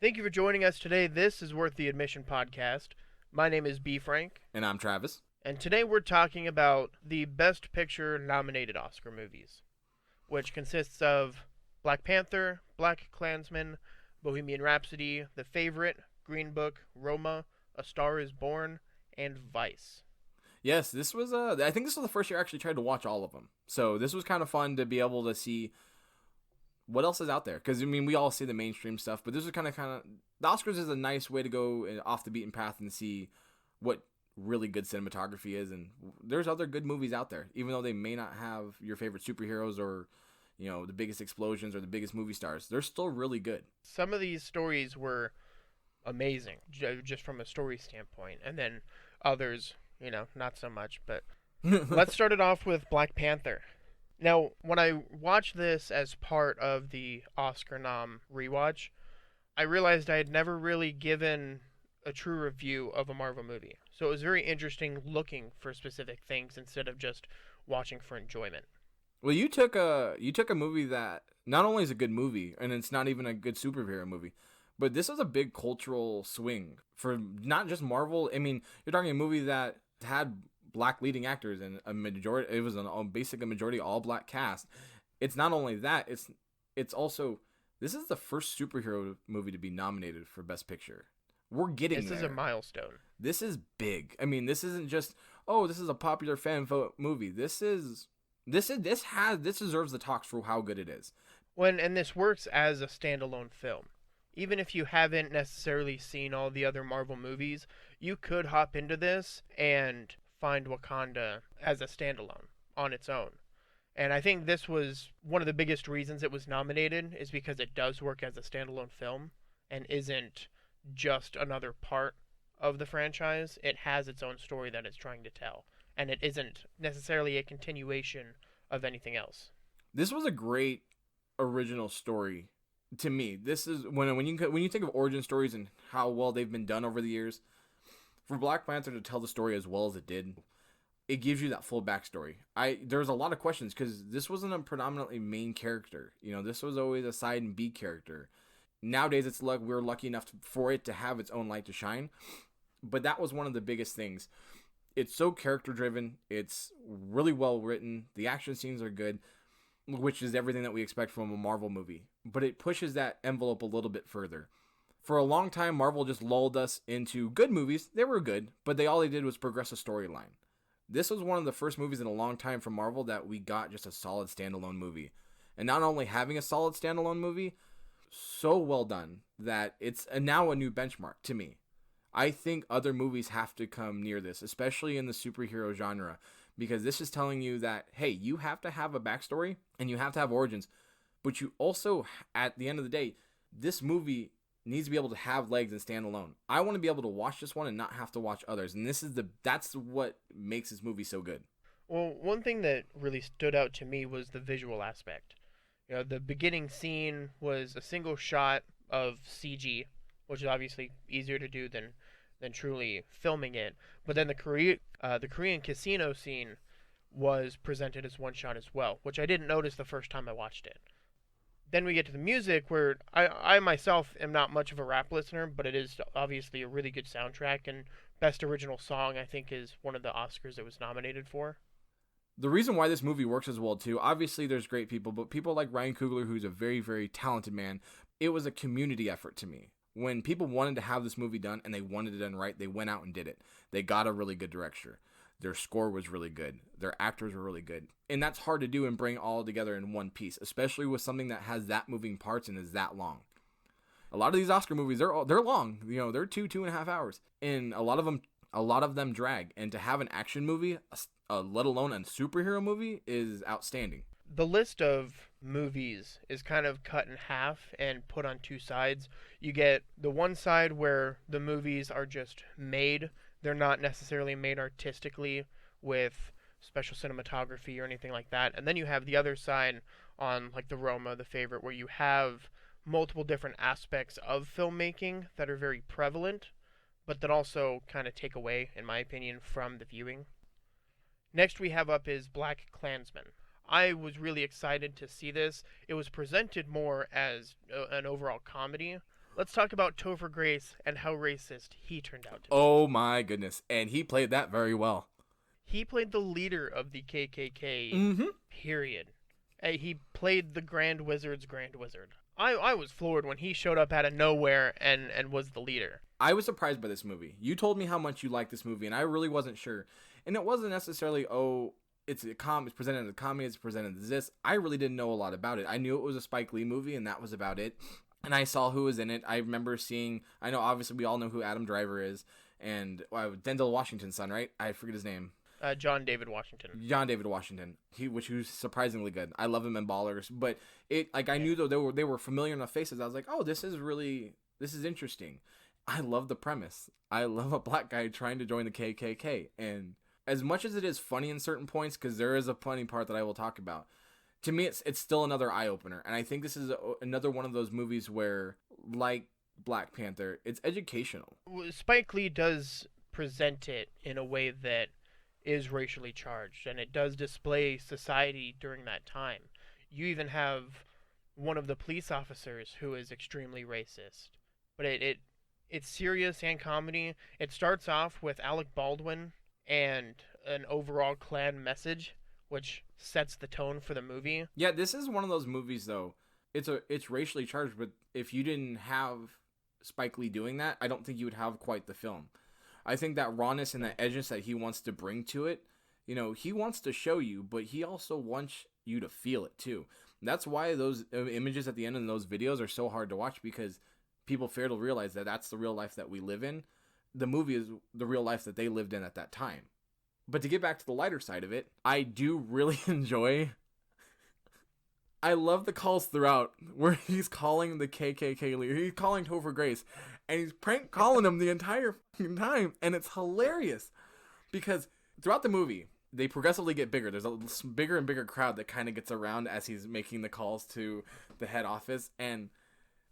Thank you for joining us today. This is Worth the Admission podcast. My name is B. Frank, And I'm Travis. and today we're talking about the Best Picture nominated Oscar movies, which consists of Black Panther, Black Klansman, Bohemian Rhapsody, The Favorite, Green Book, Roma, A Star is Born, and Vice. Yes, this was I think this was the first year I actually tried to watch all of them. So this was kind of fun to be able to see what else is out there. Because, I mean, we all see the mainstream stuff, but this is kind of, the Oscars is a nice way to go off the beaten path and see what really good cinematography is. And there's other good movies out there, even though they may not have your favorite superheroes or, you know, the biggest explosions or the biggest movie stars. They're still really good. Some of these stories were amazing, just from a story standpoint, and then others, not so much. But let's start it off with Black Panther. Now, when I watched this as part of the Oscar nom rewatch, I realized I had never really given a true review of a Marvel movie. So it was very interesting looking for specific things instead of just watching for enjoyment. Well, you took a movie that not only is a good movie, and it's not even a good superhero movie, but this is a big cultural swing for not just Marvel. I mean, you're talking a movie that had black leading actors and a majority. It was basically a majority all black cast. It's not only that. It's also, this is the first superhero movie to be nominated for Best Picture. We're getting there. This is a milestone. This is big. I mean, this isn't just, this is a popular fan vote movie. This deserves the talks for how good it is. And this works as a standalone film. Even if you haven't necessarily seen all the other Marvel movies, you could hop into this and find Wakanda as a standalone on its own. And I think this was one of the biggest reasons it was nominated, is because it does work as a standalone film and isn't just another part of the franchise. It has its own story that it's trying to tell, and it isn't necessarily a continuation of anything else. This was a great original story to me. This is when you think of origin stories and how well they've been done over the years. For Black Panther to tell the story as well as it did, it gives you that full backstory. There's a lot of questions because this wasn't a predominantly main character. You know, this was always a side and B character. Nowadays, we're lucky enough for it to have its own light to shine. But that was one of the biggest things. It's so character driven. It's really well written. The action scenes are good, which is everything that we expect from a Marvel movie. But it pushes that envelope a little bit further. For a long time, Marvel just lulled us into good movies. They were good, but all they did was progress a storyline. This was one of the first movies in a long time from Marvel that we got just a solid standalone movie. And not only having a solid standalone movie, so well done that it's now a new benchmark to me. I think other movies have to come near this, especially in the superhero genre, because this is telling you that, hey, you have to have a backstory and you have to have origins, but you also, at the end of the day, this movie needs to be able to have legs and stand alone. I want to be able to watch this one and not have to watch others, and that's what makes this movie so good. Well, one thing that really stood out to me was the visual aspect. The beginning scene was a single shot of CG, which is obviously easier to do than truly filming it. But then the Korean casino scene was presented as one shot as well, which I didn't notice the first time I watched it. Then we get to the music, where I myself am not much of a rap listener, but it is obviously a really good soundtrack, and Best Original Song, I think, is one of the Oscars it was nominated for. The reason why this movie works as well, too, obviously there's great people, but people like Ryan Coogler, who's a very, very talented man, it was a community effort to me. When people wanted to have this movie done and they wanted it done right, they went out and did it. They got a really good director. Their score was really good. Their actors were really good. And that's hard to do and bring all together in one piece, especially with something that has that moving parts and is that long. A lot of these Oscar movies, they're long. You know, they're 2.5 hours. And a lot of them drag. And to have an action movie, let alone a superhero movie, is outstanding. The list of movies is kind of cut in half and put on two sides. You get the one side where the movies are just made. They're not necessarily made artistically with special cinematography or anything like that. And then you have the other side on like the Roma, The Favorite, where you have multiple different aspects of filmmaking that are very prevalent, but that also kind of take away, in my opinion, from the viewing. Next we have up is Black Klansman. I was really excited to see this. It was presented more as an overall comedy, Let's talk about Topher Grace and how racist he turned out to be. Oh my goodness. And he played that very well. He played the leader of the KKK, Mm-hmm. period. He played the Grand Wizard's Grand Wizard. I was floored when he showed up out of nowhere and was the leader. I was surprised by this movie. You told me how much you liked this movie, and I really wasn't sure. And it wasn't necessarily, oh, it's presented as a comedy, it's presented as this. I really didn't know a lot about it. I knew it was a Spike Lee movie, and that was about it. And I saw who was in it. I remember seeing, I know obviously we all know who Adam Driver is, and Denzel Washington's son, right? I forget his name. John David Washington. John David Washington. He was surprisingly good. I love him in Ballers, but I knew though they were familiar enough faces. I was like, oh, this is interesting. I love the premise. I love a black guy trying to join the KKK, and as much as it is funny in certain points, because there is a funny part that I will talk about. To me, it's still another eye opener, and I think this is another one of those movies where, like Black Panther, it's educational. Spike Lee does present it in a way that is racially charged, and it does display society during that time. You even have one of the police officers who is extremely racist, but it's serious and comedy. It starts off with Alec Baldwin and an overall Klan message, which sets the tone for the movie. Yeah, this is one of those movies though. It's racially charged, but if you didn't have Spike Lee doing that, I don't think you would have quite the film. I think that rawness and that edginess that he wants to bring to it, he wants to show you, but he also wants you to feel it too. And that's why those images at the end of those videos are so hard to watch, because people fail to realize that that's the real life that we live in. The movie is the real life that they lived in at that time. But to get back to the lighter side of it, I do really enjoy. I love the calls throughout where he's calling the KKK leader. He's calling Topher Grace, and he's prank calling him the entire time, and it's hilarious because throughout the movie they progressively get bigger. There's a bigger and bigger crowd that kind of gets around as he's making the calls to the head office, and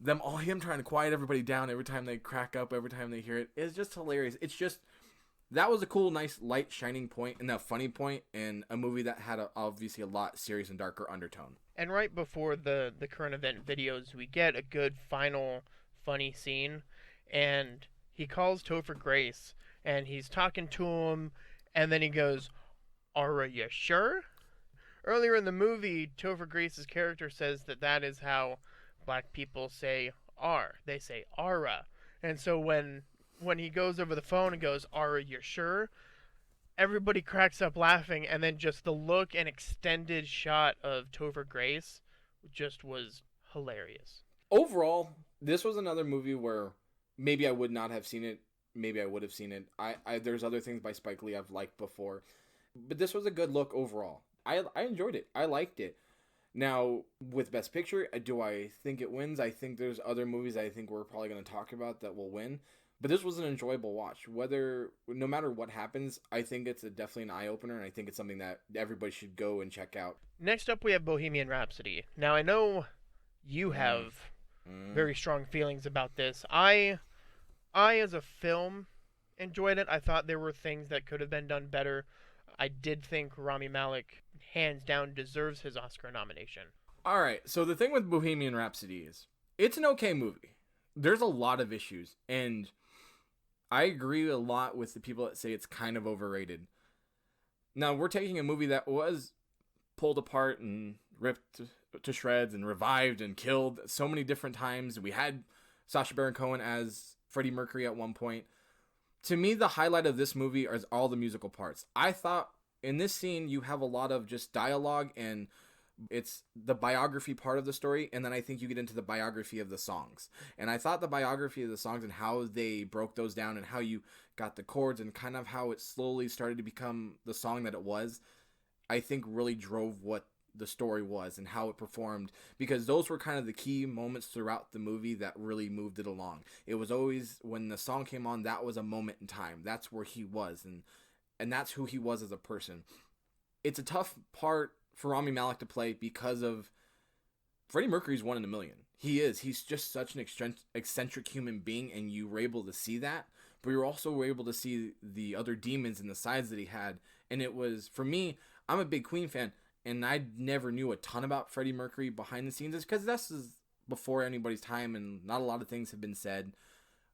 him trying to quiet everybody down every time they crack up, every time they hear it is just hilarious. It's just, that was a cool, nice, light, shining point and a funny point in a movie that had obviously a lot serious and darker undertone. And right before the current event videos, we get a good final funny scene, and he calls Topher Grace, and he's talking to him, and then he goes, "Are you sure?" Earlier in the movie, Topher Grace's character says that is how black people say "are." They say "ara," and so when he goes over the phone and goes, "Are you sure?" everybody cracks up laughing, and then just the look and extended shot of Topher Grace just was hilarious. Overall, this was another movie where maybe I would not have seen it. Maybe I would have seen it. There's other things by Spike Lee I've liked before, but this was a good look overall. I enjoyed it. I liked it. Now, with Best Picture, do I think it wins? I think there's other movies I think we're probably going to talk about that will win. But this was an enjoyable watch. No matter what happens, I think it's definitely an eye-opener, and I think it's something that everybody should go and check out. Next up, we have Bohemian Rhapsody. Now, I know you have very strong feelings about this. I, as a film, enjoyed it. I thought there were things that could have been done better. I did think Rami Malek, hands down, deserves his Oscar nomination. All right, so the thing with Bohemian Rhapsody is, it's an okay movie. There's a lot of issues, and I agree a lot with the people that say it's kind of overrated. Now, we're taking a movie that was pulled apart and ripped to shreds and revived and killed so many different times. We had Sacha Baron Cohen as Freddie Mercury at one point. To me, the highlight of this movie is all the musical parts. I thought in this scene, you have a lot of just dialogue, and it's the biography part of the story, and then I think you get into the biography of the songs. And I thought the biography of the songs and how they broke those down and how you got the chords and kind of how it slowly started to become the song that it was, I think really drove what the story was and how it performed, because those were kind of the key moments throughout the movie that really moved it along. It was always when the song came on, that was a moment in time. That's where he was, and that's who he was as a person. It's a tough part for Rami Malek to play because of Freddie Mercury's one in a million. He's just such an eccentric human being, and you were able to see that, but you were also able to see the other demons and the sides that he had. And it was, for me, I'm a big Queen fan, and I never knew a ton about Freddie Mercury behind the scenes, because this is before anybody's time, and not a lot of things have been said.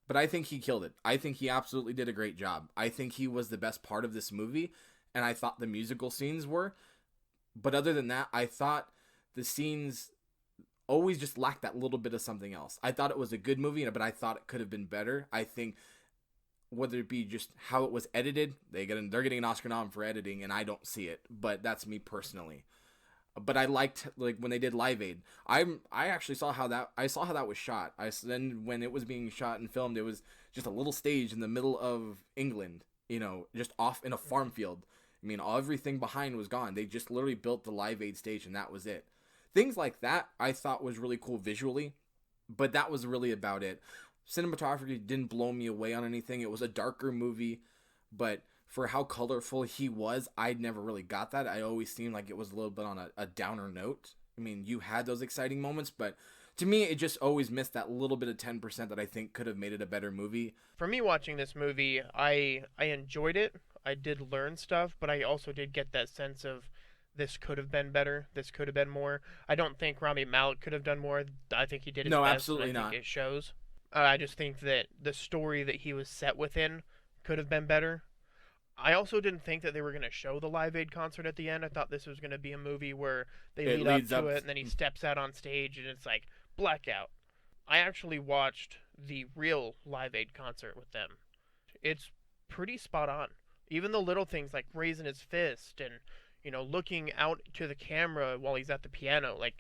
But I think he killed it. I think he absolutely did a great job. I think he was the best part of this movie, and I thought the musical scenes were. But other than that, I thought the scenes always just lacked that little bit of something else. I thought it was a good movie, but I thought it could have been better. I think whether it be just how it was edited, they're getting an Oscar nom for editing, and I don't see it. But that's me personally. But I liked like when they did Live Aid. I actually saw how that was shot. Then when it was being shot and filmed, it was just a little stage in the middle of England, just off in a farm field. I mean, everything behind was gone. They just literally built the Live Aid stage, and that was it. Things like that I thought was really cool visually, but that was really about it. Cinematography didn't blow me away on anything. It was a darker movie, but for how colorful he was, I never really got that. I always seemed like it was a little bit on a downer note. I mean, you had those exciting moments, but to me, it just always missed that little bit of 10% that I think could have made it a better movie. For me, watching this movie, I enjoyed it. I did learn stuff, but I also did get that sense of this could have been better. This could have been more. I don't think Rami Malek could have done more. I think he did his No, best. absolutely and I not. think it shows. I just think that the story that he was set within could have been better. I also didn't think that they were going to show the Live Aid concert at the end. I thought this was going to be a movie where they It lead up leads to up. it and then he steps out on stage and it's like blackout. I actually watched the real Live Aid concert with them. It's pretty spot on. Even the little things like raising his fist and looking out to the camera while he's at the piano, like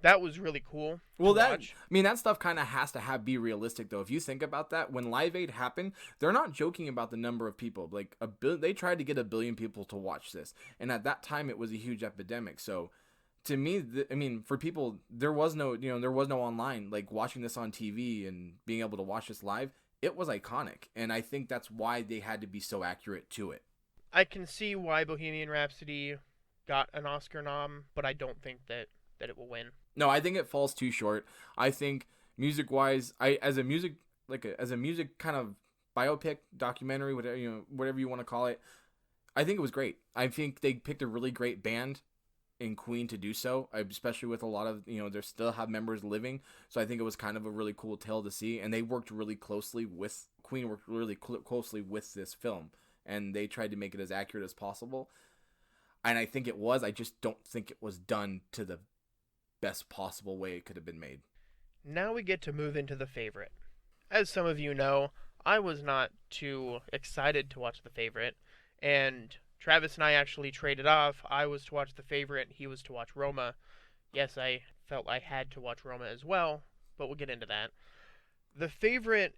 that was really cool Well, to watch. that stuff kind of has to be realistic, though. If you think about that, when Live Aid happened, they're not joking about the number of people. Like they tried to get 1 billion people to watch this, and at that time, it was a huge epidemic. So, to me, for people, there was no online like watching this on TV and being able to watch this live. It was iconic, and I think that's why they had to be so accurate to it. I can see why Bohemian Rhapsody got an Oscar nom, but I don't think that it will win. No, I think it falls too short. I think music wise, as a music kind of biopic documentary, whatever you want to call it, I think it was great. I think they picked a really great band in Queen to do so, especially with a lot of they still have members living. So I think it was kind of a really cool tale to see, and they worked really closely with Queen worked really closely with this film, and they tried to make it as accurate as possible. And I think it was. I just don't think it was done to the best possible way it could have been made. Now we get to move into The Favorite. As some of you know, I was not too excited to watch The Favorite, and Travis and I actually traded off. I was to watch The Favorite, he was to watch Roma. Yes, I felt I had to watch Roma as well, but we'll get into that. The Favorite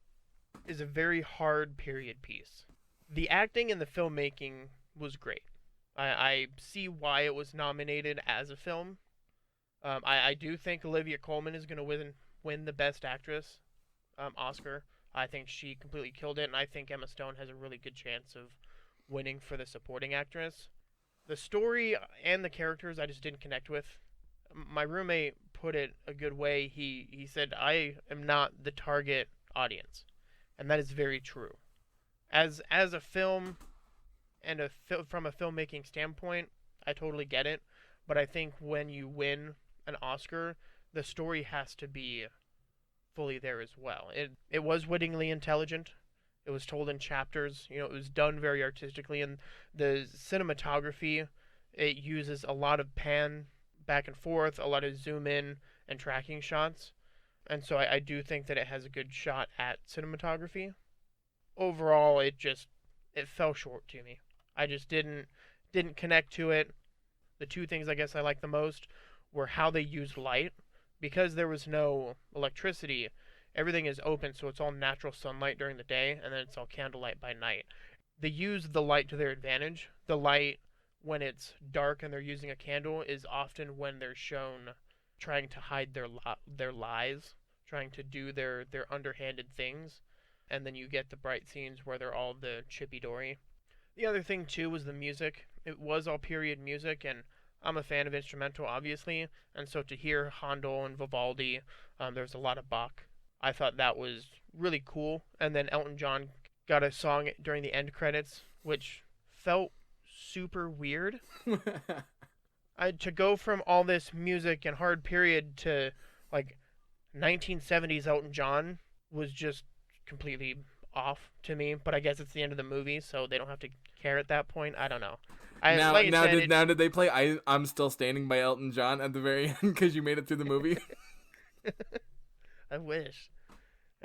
is a very hard period piece. The acting and the filmmaking was great. I see why it was nominated as a film. I do think Olivia Colman is going to win the Best Actress Oscar. I think she completely killed it, and I think Emma Stone has a really good chance of winning for the supporting actress. The story and the characters I just didn't connect with. My roommate put it a good way. He said, I am not the target audience. And that is very true. As a film and from a filmmaking standpoint, I totally get it. But I think when you win an Oscar, the story has to be fully there as well. It was wittingly intelligent. It was told in chapters. It was done very artistically, and the cinematography, it uses a lot of pan back and forth, a lot of zoom in and tracking shots, and so I do think that it has a good shot at cinematography. Overall, it fell short to me. I just didn't connect to it. The two things I guess I liked the most were how they used light. Because there was no electricity, everything is open, so it's all natural sunlight during the day, and then it's all candlelight by night. They use the light to their advantage. The light, when it's dark and they're using a candle, is often when they're shown trying to hide their lies, trying to do their underhanded things, and then you get the bright scenes where they're all the chippy-dory. The other thing, too, was the music. It was all period music, and I'm a fan of instrumental, obviously, and so to hear Handel and Vivaldi, there's a lot of Bach. I thought that was really cool, and then Elton John got a song during the end credits, which felt super weird. To go from all this music and hard period to, like, 1970s Elton John was just completely off to me. But I guess it's the end of the movie, so they don't have to care at that point. I don't know. I Now, like I now said, did now did they play I'm Still Standing by Elton John at the very end because you made it through the movie? I wish.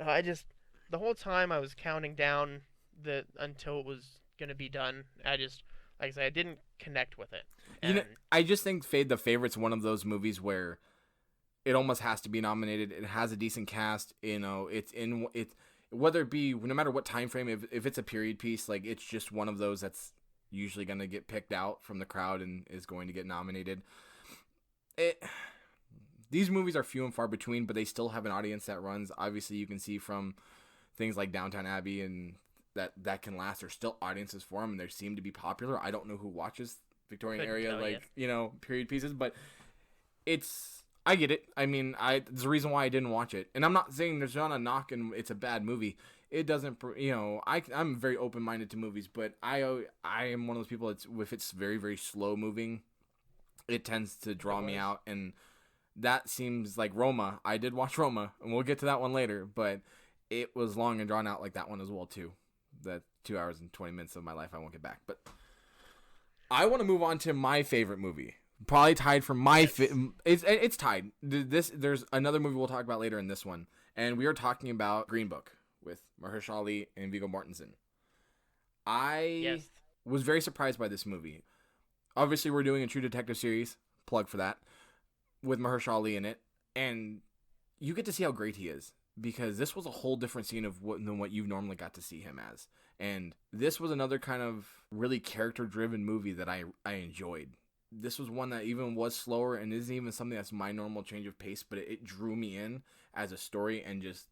I just the whole time I was counting down the until it was gonna be done. I just like I said, I didn't connect with it, You know, and I just think Fade the Favorite's one of those movies where it almost has to be nominated. It has a decent cast. You know, it's whether it be no matter what time frame. If it's a period piece, like it's just one of those that's usually going to get picked out from the crowd and is going to get nominated. It These movies are few and far between, but they still have an audience that runs. Obviously, you can see from things like Downtown Abbey and that can last. There's still audiences for them, and they seem to be popular. I don't know who watches Victorian couldn't area tell you. period pieces, but I get it. I mean, there's a reason why I didn't watch it, and I'm not saying there's not a knock and it's a bad movie. It doesn't, I'm very open minded to movies, but I am one of those people. If it's very very slow moving, it tends to It draw me was. out, and that seems like Roma. I did watch Roma, and we'll get to that one later, but it was long and drawn out like that one as well too. That 2 hours and 20 minutes of my life I won't get back, but I want to move on to my favorite movie. Probably tied for my Yes. it's tied. There's another movie we'll talk about later in this one, and we are talking about Green Book with Mahershala Ali and Viggo Mortensen. I Yes. was very surprised by this movie. Obviously, we're doing a True Detective series, plug for that, with Mahershala Ali in it, and you get to see how great he is because this was a whole different scene of than what you've normally got to see him as, and this was another kind of really character-driven movie that I enjoyed. This was one that even was slower and isn't even something that's my normal change of pace, but it drew me in as a story and just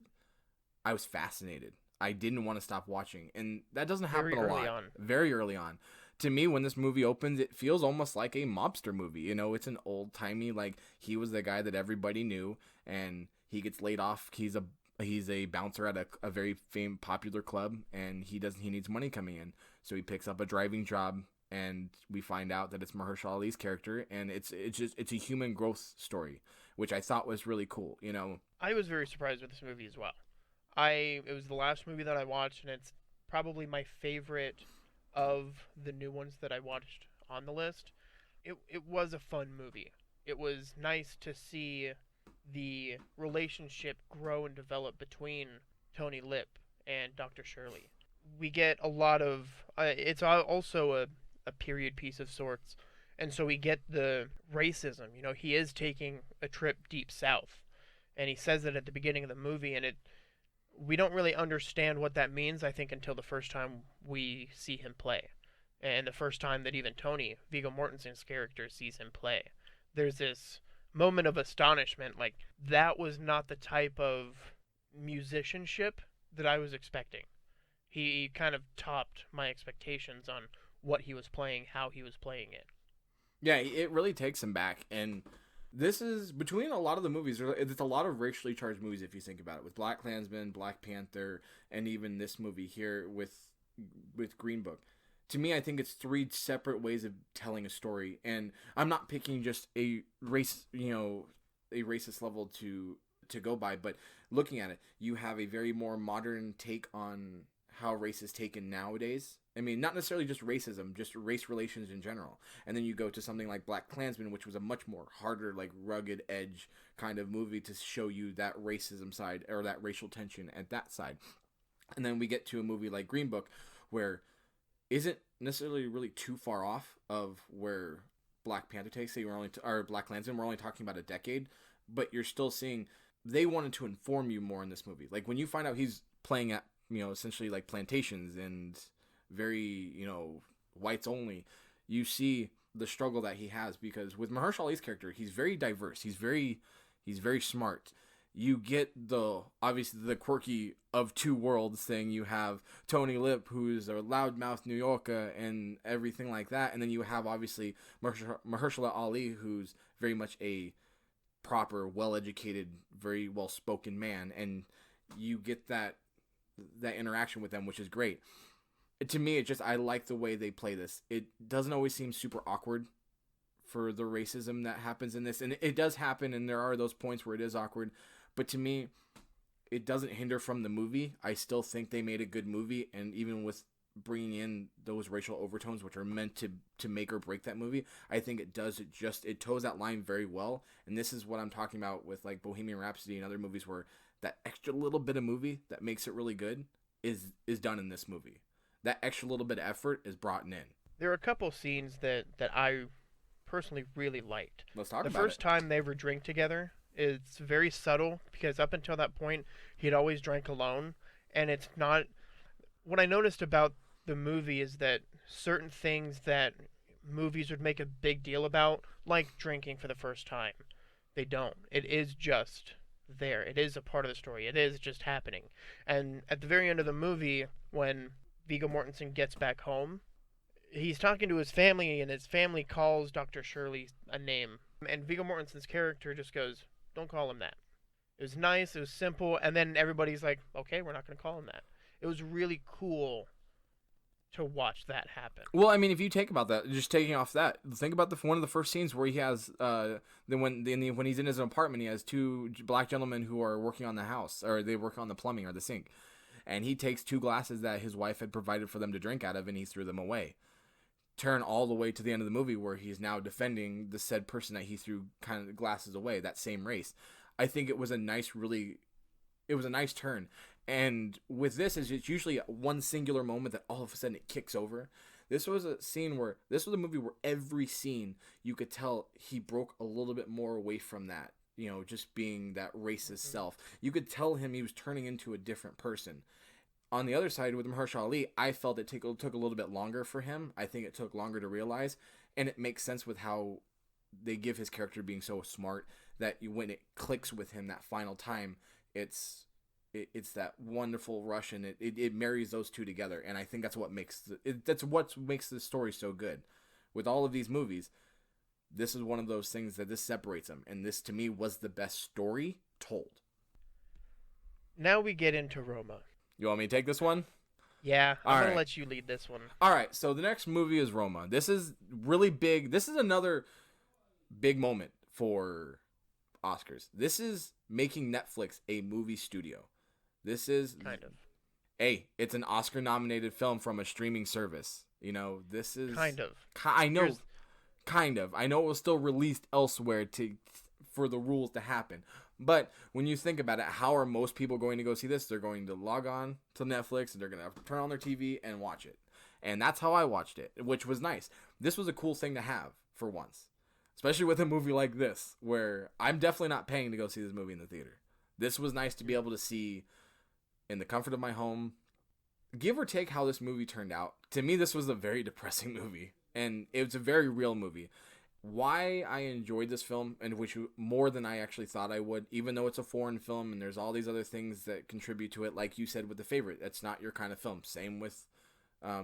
I was fascinated. I didn't want to stop watching, and that doesn't Very happen a early lot. on. Very early on, to me, when this movie opens, it feels almost like a mobster movie. You know, it's an old timey like he was the guy that everybody knew, and he gets laid off. He's a bouncer at a very popular club, and he needs money coming in, so he picks up a driving job. And we find out that it's Mahershala Ali's character, and it's a human growth story, which I thought was really cool. You know, I was very surprised with this movie as well. It was the last movie that I watched, and it's probably my favorite of the new ones that I watched on the list. It was a fun movie. It was nice to see the relationship grow and develop between Tony Lip and Dr. Shirley. We get a lot of it's also a period piece of sorts, and so we get the racism. You know, he is taking a trip deep south, and he says it at the beginning of the movie, and it we don't really understand what that means, I think, until the first time we see him play. And the first time that even Tony, Viggo Mortensen's character, sees him play. There's this moment of astonishment, like, that was not the type of musicianship that I was expecting. He kind of topped my expectations on what he was playing, how he was playing it. yeah, it really takes him back, and this is between a lot of the movies. It's a lot of racially charged movies if you think about it, with Black Klansman, Black Panther, and even this movie here with Green Book. To me, I think it's three separate ways of telling a story, and I'm not picking just a race, a racist level to go by, but looking at it, you have a very more modern take on how race is taken nowadays. I mean, not necessarily just racism, just race relations in general. And then you go to something like Black Klansman, which was a much more harder, like rugged edge kind of movie to show you that racism side or that racial tension at that side. And then we get to a movie like Green Book, where isn't necessarily really too far off of where Black Panther takes. Say or Black Klansman, we're only talking about a decade, but you're still seeing they wanted to inform you more in this movie. Like when you find out he's playing at essentially like plantations and very whites only, you see the struggle that he has, because with Mahershala Ali's character, he's very diverse. He's very smart. You get the obviously the quirky of two worlds thing. You have Tony Lip, who's a loudmouth New Yorker and everything like that, and then you have obviously Mahershala Ali, who's very much a proper, well-educated, very well-spoken man, and you get that interaction with them, which is great. To me, I like the way they play this. It doesn't always seem super awkward for the racism that happens in this, and it does happen, and there are those points where it is awkward, But to me, it doesn't hinder from the movie. I still think they made a good movie, and even with bringing in those racial overtones, which are meant to make or break that movie, I think it does. It toes that line very well. And this is what I'm talking about with like Bohemian Rhapsody and other movies, where that extra little bit of movie that makes it really good is done in this movie. That extra little bit of effort is brought in. There are a couple scenes that I personally really liked. Let's talk The about first it. time they ever drink together, it's very subtle because up until that point he'd always drank alone, and it's not. What I noticed about the movie is that certain things that movies would make a big deal about, like drinking for the first time, they don't. It is just there. It is a part of the story. It is just happening. And at the very end of the movie, when Viggo Mortensen gets back home, he's talking to his family, and his family calls Dr. Shirley a name. And Viggo Mortensen's character just goes, "Don't call him that." It was nice, it was simple, and then everybody's like, "Okay, we're not going to call him that." It was really cool to watch that happen. Well, I mean, if you take about that, just taking off that, think about one of the first scenes where he has when he's in his apartment, he has two black gentlemen who are working on the house, or they work on the plumbing or the sink, and he takes two glasses that his wife had provided for them to drink out of, and he threw them away. Turn all the way to the end of the movie where he's now defending the said person that he threw kind of glasses away, that same race. I think it was a nice turn. And with this, it's usually one singular moment that all of a sudden it kicks over. This was a movie where every scene you could tell he broke a little bit more away from that, just being that racist self. You could tell him he was turning into a different person. On the other side with Mahershala Ali, I felt it took a little bit longer for him. I think it took longer to realize, and it makes sense with how they give his character being so smart that when it clicks with him that final time, it's that wonderful rush, and it marries those two together, and I think that's what makes the story so good. With all of these movies, this is one of those things that this separates them, and this to me was the best story told. Now we get into Roma. You want me to take this one? Yeah, All I'm right. going to let you lead this one. All right, so the next movie is Roma. This is really big. This is another big moment for Oscars. This is making Netflix a movie studio. This is Kind of. It's an Oscar-nominated film from a streaming service. This is Kind of. I know, kind of. I know it was still released elsewhere for the rules to happen. But when you think about it, how are most people going to go see this? They're going to log on to Netflix, and they're going to have to turn on their TV and watch it. And that's how I watched it, which was nice. This was a cool thing to have for once, especially with a movie like this, where I'm definitely not paying to go see this movie in the theater. This was nice to be able to see in the comfort of my home. Give or take how this movie turned out, to me, this was a very depressing movie, and it was a very real movie. Why I enjoyed this film, and which more than I actually thought I would, even though it's a foreign film and there's all these other things that contribute to it, like you said with The Favorite, it's not your kind of film. Same with,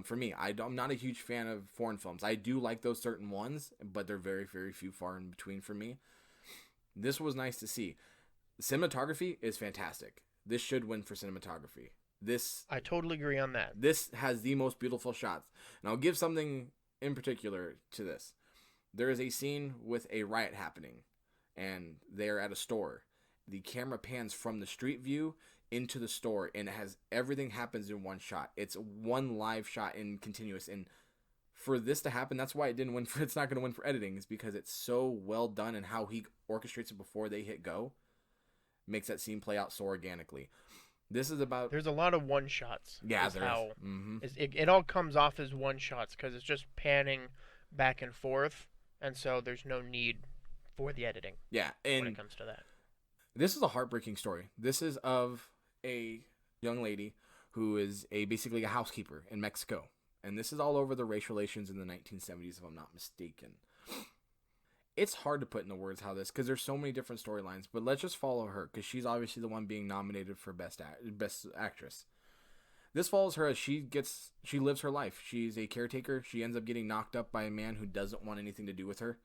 for me, I'm not a huge fan of foreign films. I do like those certain ones, but they're very, very few far in between for me. This was nice to see. Cinematography is fantastic. This should win for cinematography. I totally agree on that. This has the most beautiful shots. And I'll give something in particular to this. There is a scene with a riot happening, and they're at a store. The camera pans from the street view into the store, and everything happens in one shot. It's one live shot in continuous. And for this to happen, that's why it's not going to win for editing, is because it's so well done, and how he orchestrates it before they hit go makes that scene play out so organically. This is about... There's a lot of one shots. Yeah, there is. Mm-hmm. It all comes off as one shots because it's just panning back and forth, and so there's no need for the editing. Yeah, and when it comes to that. This is a heartbreaking story. This is of a young lady who is basically a housekeeper in Mexico. And this is all over the race relations in the 1970s, if I'm not mistaken. It's hard to put into words how this, because there's so many different storylines, but let's just follow her, because she's obviously the one being nominated for Best Actress. This follows her as she lives her life. She's a caretaker. She ends up getting knocked up by a man who doesn't want anything to do with her.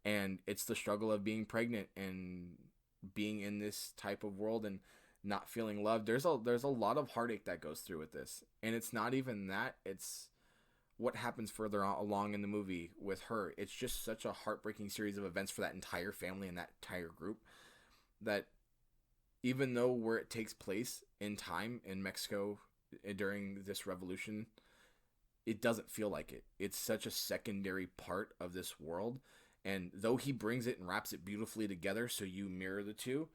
And it's the struggle of being pregnant and being in this type of world and not feeling loved. There's a lot of heartache that goes through with this. And it's not even that. It's what happens further along in the movie with her. It's just such a heartbreaking series of events for that entire family and that entire group that even though where it takes place in time in Mexico during this revolution, it doesn't feel like it. It's such a secondary part of this world. And though he brings it and wraps it beautifully together so you mirror the two,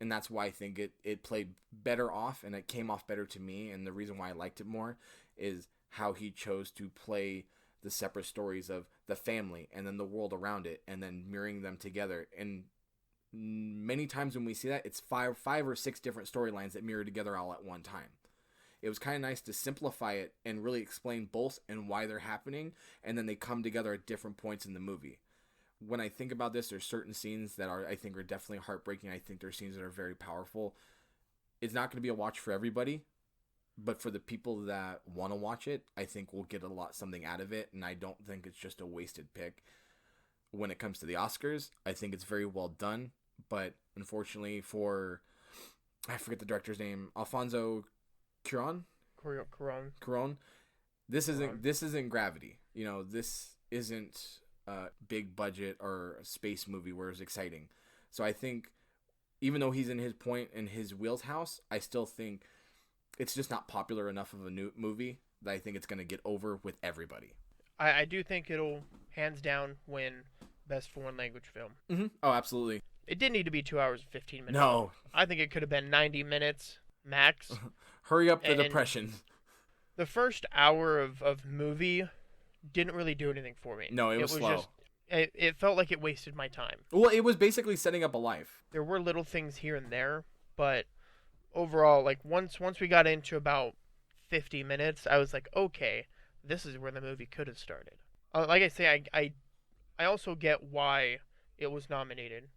and that's why I think it played better off and it came off better to me. And the reason why I liked it more is how he chose to play the separate stories of the family and then the world around it and then mirroring them together. And many times when we see that, it's five or six different storylines that mirror together all at one time. It was kind of nice to simplify it and really explain both and why they're happening, and then they come together at different points in the movie. When I think about this, there's certain scenes that I think are definitely heartbreaking. I think there's scenes that are very powerful. It's not going to be a watch for everybody, but for the people that want to watch it, I think we'll get something out of it, and I don't think it's just a wasted pick. When it comes to the Oscars, I think it's very well done, but unfortunately I forget the director's name, Alfonso Cuarón. Cuarón. This isn't Gravity. This isn't a big budget or a space movie where it's exciting. So I think even though he's in his point in his wheelhouse, I still think it's just not popular enough of a new movie that I think it's going to get over with everybody. I do think it'll hands down win Best Foreign Language Film. Mm-hmm. Oh, absolutely. It didn't need to be 2 hours and 15 minutes. No. I think it could have been 90 minutes max. Hurry up the depression. The first hour of movie didn't really do anything for me. No, it was slow. It felt like it wasted my time. Well, it was basically setting up a life. There were little things here and there, but overall, like once we got into about 50 minutes, I was like, okay, this is where the movie could have started. Like I say, I also get why it was nominated.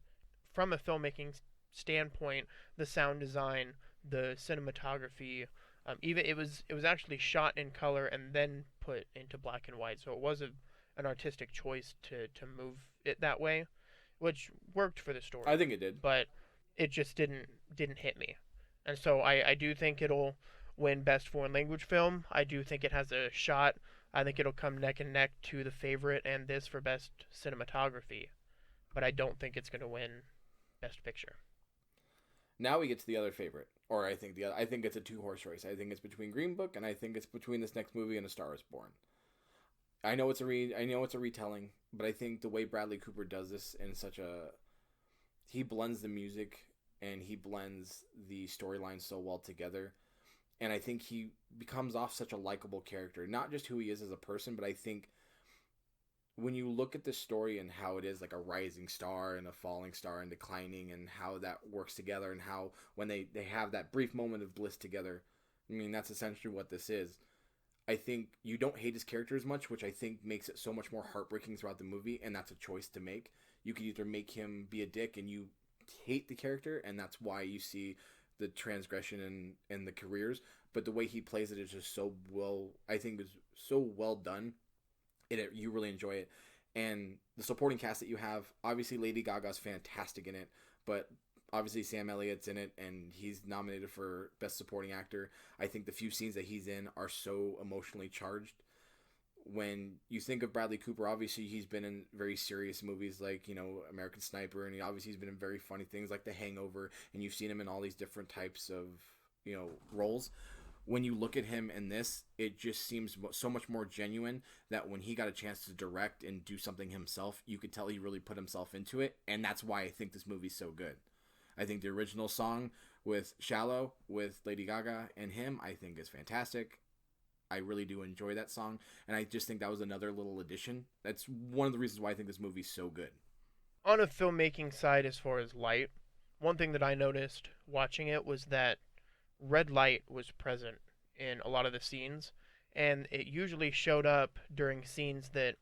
From a filmmaking standpoint, the sound design, the cinematography, even it was actually shot in color and then put into black and white. So it was an artistic choice to move it that way, which worked for the story. I think it did, but it just didn't hit me. And so I do think it'll win Best Foreign Language Film. I do think it has a shot. I think it'll come neck and neck to The Favorite and this for Best Cinematography. But I don't think it's going to win Best Picture. Now we get to the other favorite, or I think it's a 2-horse race. I think it's between Green Book and I think it's between this next movie and A Star Is Born. I know it's a retelling, but I think the way Bradley Cooper does this in he blends the music and he blends the storyline so well together. And I think he becomes off such a likable character. Not just who he is as a person, but I think when you look at the story and how it is like a rising star and a falling star and declining and how that works together and how when they have that brief moment of bliss together, I mean, that's essentially what this is. I think you don't hate his character as much, which I think makes it so much more heartbreaking throughout the movie, and that's a choice to make. You could either make him be a dick and you hate the character, and that's why you see the transgression and the careers, but the way he plays it is just so well, I think is so well done. You really enjoy it. And the supporting cast that you have, obviously Lady Gaga's fantastic in it, but obviously Sam Elliott's in it and he's nominated for Best Supporting Actor. I think the few scenes that he's in are so emotionally charged. When you think of Bradley Cooper, obviously he's been in very serious movies like, American Sniper, and he's been in very funny things like The Hangover, and you've seen him in all these different types of, roles. When you look at him in this, it just seems so much more genuine that when he got a chance to direct and do something himself, you could tell he really put himself into it, and that's why I think this movie's so good. I think the original song with Shallow, with Lady Gaga and him, I think is fantastic. I really do enjoy that song, and I just think that was another little addition. That's one of the reasons why I think this movie's so good. On a filmmaking side, as far as light, one thing that I noticed watching it was that red light was present in a lot of the scenes, and it usually showed up during scenes that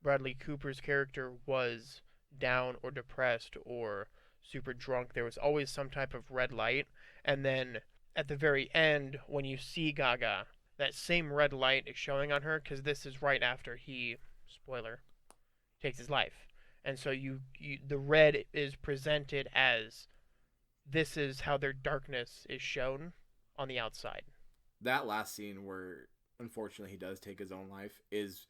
Bradley Cooper's character was down or depressed or super drunk. There was always some type of red light, and then at the very end, when you see Gaga, that same red light is showing on her, because this is right after he, spoiler, takes his life. And so the red is presented as this is how their darkness is shown on the outside. That last scene where, unfortunately, he does take his own life is...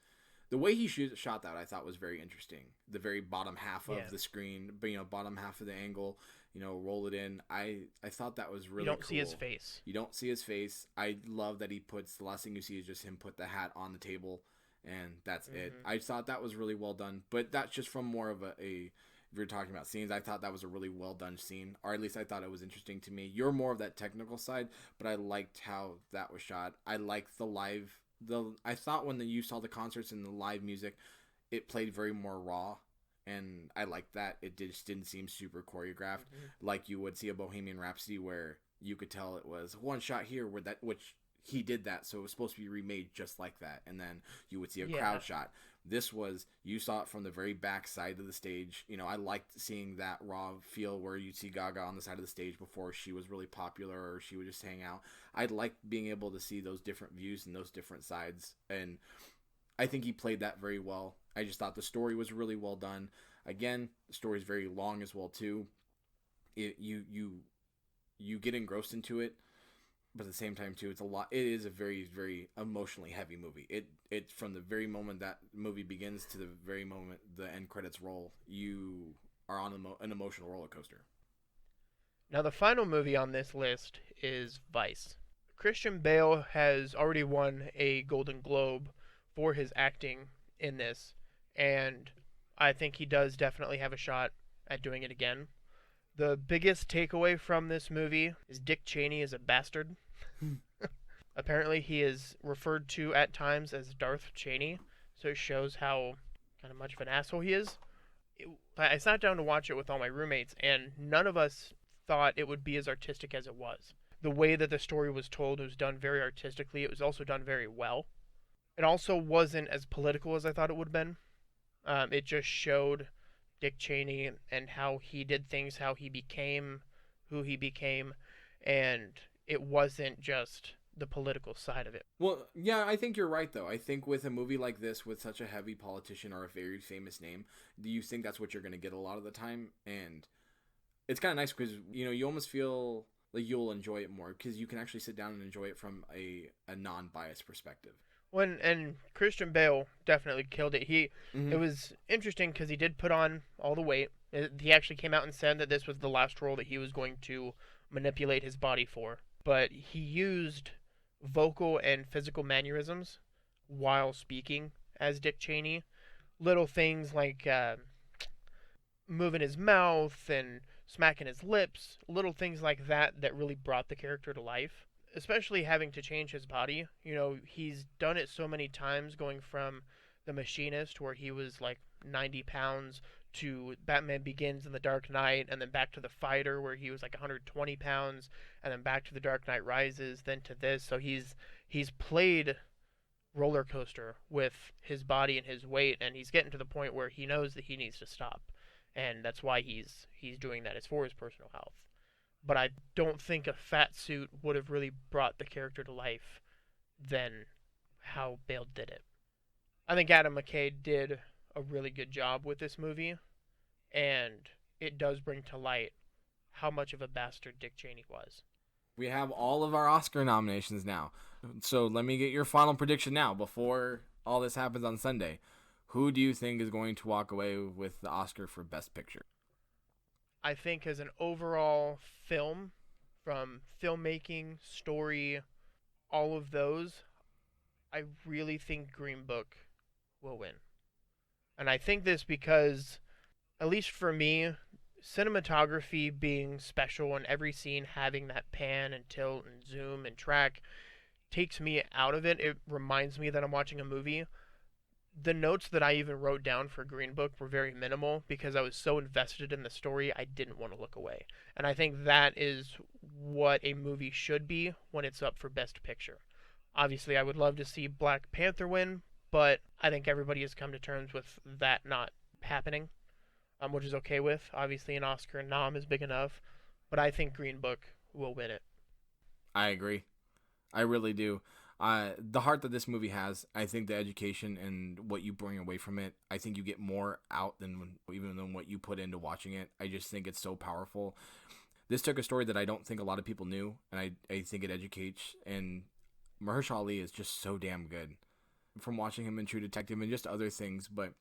The way he shot that, I thought was very interesting. The very bottom half of the screen, bottom half of the angle, roll it in. I thought that was You really don't see his cool. face. You don't see his face. I love that he puts, the last thing you see is just him put the hat on the table, and that's it. Hmm. I thought that was really well done, but that's just from more of if you're talking about scenes, I thought that was a really well done scene, or at least I thought it was interesting to me. You're more of that technical side, but I liked how that was shot. I liked I thought when you saw the concerts and the live music, it played very more raw, and I liked that. It just didn't seem super choreographed, Hmm. like you would see a Bohemian Rhapsody, where you could tell it was one shot here where which he did that, so it was supposed to be remade just like that, and then you would see a Yeah. crowd shot. This was, you saw it from the very back side of the stage. I liked seeing that raw feel where you'd see Gaga on the side of the stage before she was really popular or she would just hang out. I liked being able to see those different views and those different sides, and I think he played that very well. I just thought the story was really well done. Again, the story is very long as well too. You get engrossed into it, but at the same time too, it's a lot. It is a very, very emotionally heavy movie. It from the very moment that movie begins to the very moment the end credits roll, you are on an emotional roller coaster. Now, the final movie on this list is Vice. Christian Bale has already won a Golden Globe for his acting in this, and I think he does definitely have a shot at doing it again. The biggest takeaway from this movie is Dick Cheney is a bastard. Apparently, he is referred to at times as Darth Cheney, so it shows how kind of much of an asshole he is. I sat down to watch it with all my roommates, and none of us thought it would be as artistic as it was. The way that the story was told was done very artistically. It was also done very well. It also wasn't as political as I thought it would have been. It just showed Dick Cheney and how he did things, how he became who he became, and it wasn't just the political side of it. Well, yeah, I think you're right though. I think with a movie like this, with such a heavy politician or a very famous name, do you think that's what you're going to get a lot of the time? And it's kind of nice because you almost feel like you'll enjoy it more because you can actually sit down and enjoy it from a non-biased perspective. When and Christian Bale definitely killed it. It Mm-hmm. was interesting because he did put on all the weight. He actually came out and said that this was the last role that he was going to manipulate his body for. But he used vocal and physical mannerisms while speaking as Dick Cheney. Little things like moving his mouth and smacking his lips, little things like that that really brought the character to life. Especially having to change his body. He's done it so many times, going from The Machinist, where he was like 90 pounds, to Batman Begins and The Dark Knight, and then back to The Fighter, where he was like 120 pounds, and then back to The Dark Knight Rises, then to this. So he's played roller coaster with his body and his weight, and he's getting to the point where he knows that he needs to stop, and that's why he's doing that. It's for his personal health. But I don't think a fat suit would have really brought the character to life than how Bale did it. I think Adam McKay did a really good job with this movie, and it does bring to light how much of a bastard Dick Cheney was. We have all of our Oscar nominations now. So let me get your final prediction now before all this happens on Sunday. Who do you think is going to walk away with the Oscar for Best Picture? I think as an overall film, from filmmaking, story, all of those, I really think Green Book will win. And I think this because, at least for me, cinematography being special and every scene having that pan and tilt and zoom and track takes me out of it. It reminds me that I'm watching a movie. The notes that I even wrote down for Green Book were very minimal because I was so invested in the story I didn't want to look away. And I think that is what a movie should be when it's up for Best Picture. Obviously, I would love to see Black Panther win, but I think everybody has come to terms with that not happening, which is okay with. Obviously, an Oscar nom is big enough, but I think Green Book will win it. I agree. I really do. The heart that this movie has, I think the education and what you bring away from it, I think you get more out even than what you put into watching it. I just think it's so powerful. This took a story that I don't think a lot of people knew, and I think it educates. And Mahershala Ali is just so damn good. From watching him in True Detective and just other things, but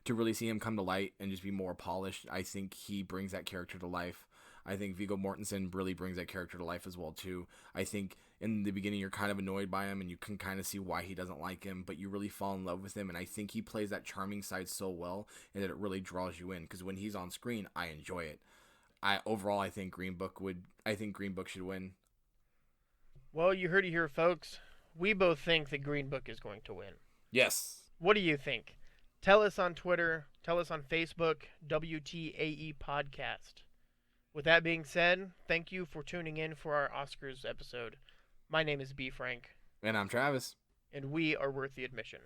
to really see him come to light and just be more polished, I think he brings that character to life. I think Viggo Mortensen really brings that character to life as well too. I think in the beginning you're kind of annoyed by him and you can kind of see why he doesn't like him, but you really fall in love with him, and I think he plays that charming side so well and that it really draws you in, because when he's on screen, I enjoy it. I think Green Book should win. Well, you heard it here, folks. We both think the Green Book is going to win. Yes. What do you think? Tell us on Twitter. Tell us on Facebook, WTAE Podcast. With that being said, thank you for tuning in for our Oscars episode. My name is B. Frank. And I'm Travis. And we are worth the admission.